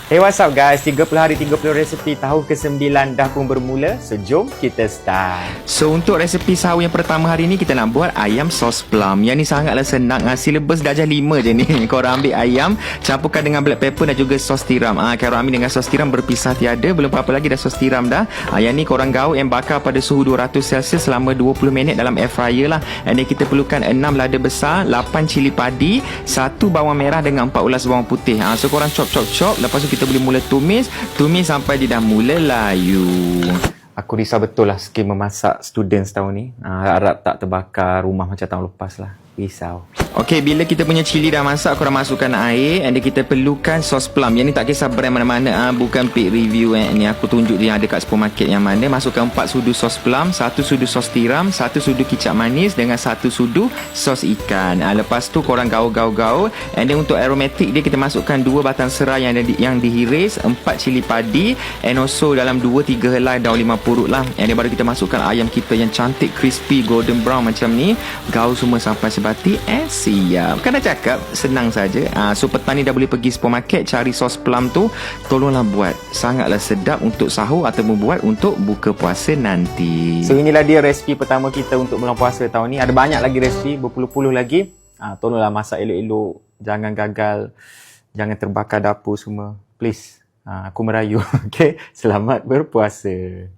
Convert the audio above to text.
Hey, what's up guys? 30 hari 30 resepi tahun ke-9 dah pun bermula. So, jom kita start. So untuk resepi sahur yang pertama hari ni kita nak buat ayam sos plum. Yang ni sangatlah senang. Silibus darjah 5 je ni. Korang ambil ayam, campurkan dengan black pepper dan juga sos tiram. Korang ambil dengan sos tiram berpisah tiada. Belum apa-apa lagi dah sos tiram dah. Yang ni korang gaul and bakar pada suhu 200 Celsius selama 20 minit dalam air fryer lah. And then kita perlukan 6 lada besar, 8 cili padi, 1 bawang merah dengan 4 ulas bawang putih. So korang chop. Lepas tu kita boleh mula tumis sampai dia dah mula layu. Aku risau betul lah skim memasak students tahun ni. Harap tak terbakar rumah macam tahun lepas lah. Risau. Okey, bila kita punya cili dah masak, korang masukkan air and then kita perlukan sos plum. Yang ni tak kisah brand mana-mana, bukan paid review. Ni aku tunjuk yang ada kat supermarket yang mana. Masukkan 4 sudu sos plum, 1 sudu sos tiram, 1 sudu kicap manis dengan 1 sudu sos ikan. Lepas tu korang gaul. And then untuk aromatik dia kita masukkan 2 batang serai yang dihiris, 4 cili padi and also dalam 2-3 helai daun limau purut lah. And then baru kita masukkan ayam kita yang cantik, crispy, golden brown macam ni. Gaul semua sampai sebati and siap. Kan dah cakap, senang saja. So petang ni dah boleh pergi supermarket cari sos plum tu. Tolonglah buat. Sangatlah sedap untuk sahur ataupun buat untuk buka puasa nanti. So inilah dia resipi pertama kita untuk bulan puasa tahun ni. Ada banyak lagi resipi, berpuluh-puluh lagi. Tolonglah masak elok-elok. Jangan gagal. Jangan terbakar dapur semua. Please. Aku merayu. Okay. Selamat berpuasa.